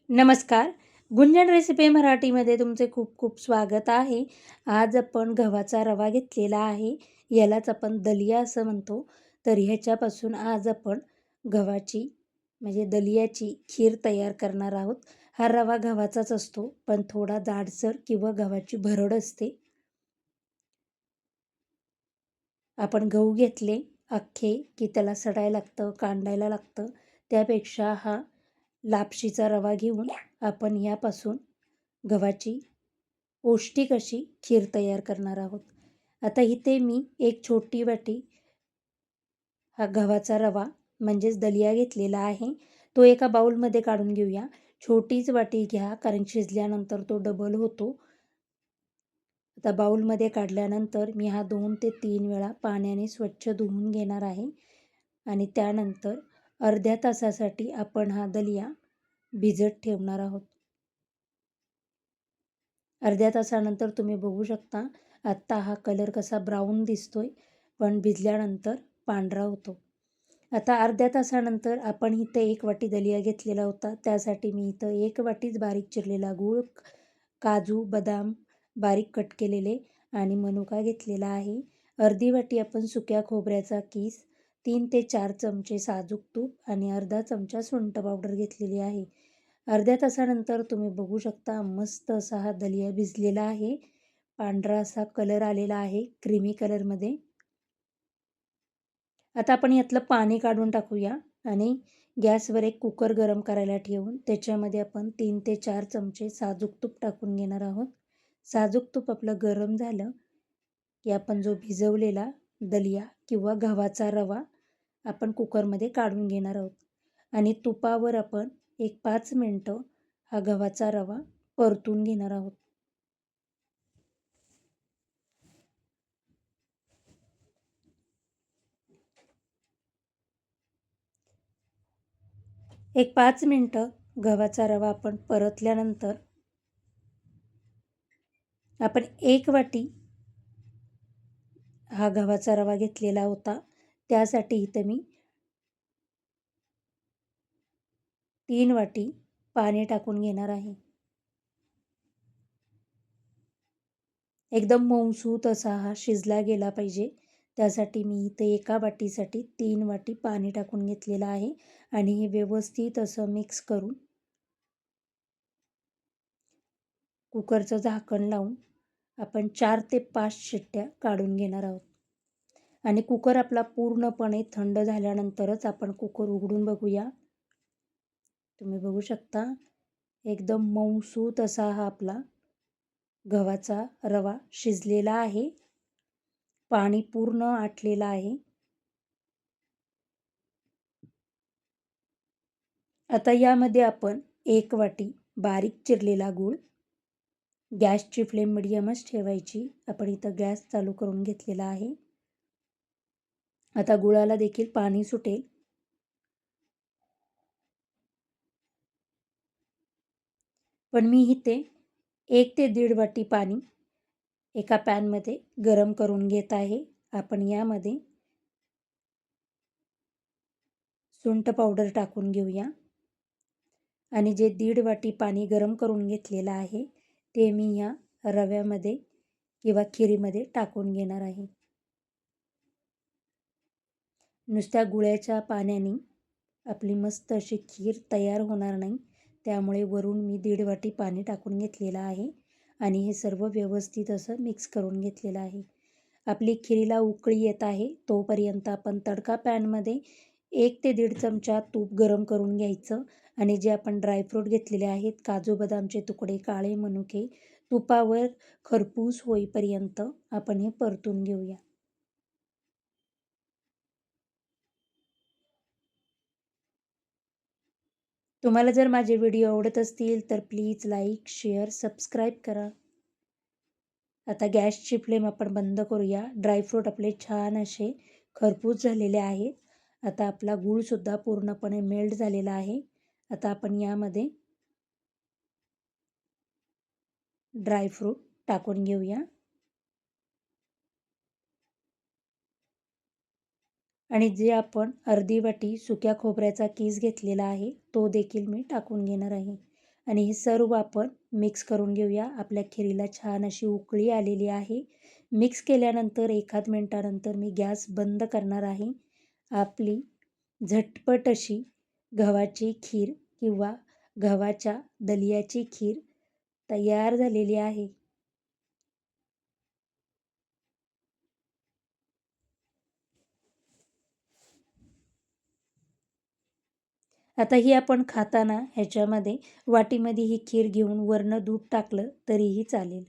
नमस्कार. गुंजन रेसिपी मराठीमध्ये तुमचे खूप खूप स्वागत आहे. आज आपण गव्हाचा रवा घेतलेला आहे. यालाच आपण दलिया असं म्हणतो. तर ह्याच्यापासून आज आपण गव्हाची दलियाची खीर तयार करणार आहोत. हा रवा गव्हाचाच असतो, पण थोडा जाडसर किंवा गव्हाची भरड असते. आपण गहू घेतले अख्खे, की त्याला सडायला लागतं, कांडायला लागतं. त्यापेक्षा हा लापशीचा रवा घेऊन आपण यापासून गव्हाची पौष्टिक अशी खीर तयार करणार आहोत. आता इथे मी एक छोटी वाटी हा गव्हाचा रवा दलिया घेतलेला आहे. तो एका बाउलमध्ये काढून घेऊया. छोटीच वाटी घ्या, कारण शिजल्यानंतर तो डबल होतो. आता बाउलमध्ये काढल्यानंतर मी हा 2 ते 3 वेळा पाण्याने स्वच्छ धुवून घेणार आहे आणि त्यानंतर अर्ध्या तासासाठी आपण हा दलिया भिजत ठेवणार आहोत. अर्ध्या तासानंतर तुम्ही बघू शकता, आत्ता हा कलर कसा ब्राऊन दिसतोय, पण भिजल्यानंतर पांढरा होतो. आता अर्ध्या तासानंतर आपण इथे 1 वाटी दलिया घेतलेला होता. त्यासाठी मी इथं 1 वाटीच बारीक चिरलेला गूळ, काजू, बदाम बारीक कट केलेले आणि मनुका घेतलेला आहे. अर्धी वाटी आपण सुक्या खोबऱ्याचा कीस, 3 ते 4 चमचे साजूक तूप आणि अर्धा चमचा सुंठ पावडर घेतलेली आहे. अर्ध्या तासानंतर तुम्ही बघू शकता मस्त असा हा दलिया भिजलेला आहे. पांढरा असा कलर आलेला आहे क्रीमी कलरमध्ये. आता आपण यातलं पाणी काढून टाकूया आणि गॅसवर एक कुकर गरम करायला ठेवून त्याच्यामध्ये आपण 3 ते 4 चमचे साजूक तूप टाकून घेणार आहोत. साजूक तूप आपलं गरम झालं की आपण जो भिजवलेला दलिया किंवा गव्हाचा रवा आपण कुकरमध्ये काढून घेणार आहोत आणि तुपावर आपण एक 5 मिनटं हा गव्हाचा रवा परतून घेणार आहोत. एक 5 मिनटं गव्हाचा रवा आपण परतल्यानंतर आपण 1 वाटी हा गव्हाचा रवा घेतलेला होता. त्यासाठी इथं मी 3 वाटी पाणी टाकून घेणार आहे. एकदम मऊसूत असा हा शिजला गेला पाहिजे. त्यासाठी मी इथे एका वाटीसाठी 3 वाटी पाणी टाकून घेतलेलं आहे आणि हे व्यवस्थित असं मिक्स करून कुकरचं झाकण लावून आपण 4 ते 5 शिट्ट्या काढून घेणार आहोत. आणि कुकर आपला पूर्णपणे थंड झाल्यानंतरच आपण कुकर उघडून बघूया. तुम्ही बघू शकता एकदम मऊसूत असा हा आपला गव्हाचा रवा शिजलेला आहे. पाणी पूर्ण आटलेलं आहे. आता यामध्ये आपण 1 वाटी बारीक चिरलेला गूळ, गॅसची फ्लेम मिडियमच ठेवायची. आपण इथं गॅस चालू करून घेतलेला आहे. आता गुळाला देखील पाणी सुटेल. पण मी इथे 1 ते 1.5 वाटी पाणी एका पॅनमध्ये गरम करून घेत आहे. आपण यामध्ये सुंठ पावडर टाकून घेऊया आणि जे 1.5 वाटी पाणी गरम करून घेतलेलं आहे ते मी या रव्यामध्ये किंवा खिरीमध्ये टाकून घेणार आहे. नुसत्या गुळाच्या पाण्याने आपली मस्त अशी खीर तयार होणार नाही. त्यामुळे वरून मी 1.5 वाटी पाणी टाकून घेतलेलं आहे आणि हे सर्व व्यवस्थित असं मिक्स करून घेतलेलं आहे. आपली खिरीला उकळी येत आहे तोपर्यंत आपण तडका पॅनमध्ये 1 ते 1.5 चमचा तूप गरम करून घ्यायचं आणि जे आपण ड्रायफ्रूट घेतलेले आहेत, काजू बदामचे तुकडे, काळे मनुके तुपावर खरपूस होईपर्यंत आपण हे परतून घेऊया. तुम्हाला जर माझे व्हिडिओ आवडत असतील तर प्लीज लाईक, शेअर, सबस्क्राईब करा. आता गॅसची फ्लेम आपण बंद करूया. ड्रायफ्रूट आपले छान असे खरपूस झालेले आहेत. आता आपला गूळसुद्धा पूर्णपणे मेल्ट झालेला आहे. आता आपण यामध्ये ड्रायफ्रूट टाकून घेऊया आणि जे आपण अर्धी वाटी सुक्या खोबऱ्याचा कीस घेतलेला आहे तो देखील मी टाकून घेणार आहे. आणि हे सर्व आपण मिक्स करून घेऊया. आपल्या खिरीला छान अशी उकळी आलेली आहे. मिक्स केल्यानंतर एखाद मिनटानंतर मी गॅस बंद करणार आहे. आपली झटपट अशी गव्हाची खीर किंवा गव्हाच्या दलियाची खीर तयार झालेली आहे. आता ही आपण खाताना ह्याच्यामध्ये वाटीमध्ये ही खीर घेऊन वरनं दूध टाकलं तरीही चालेल.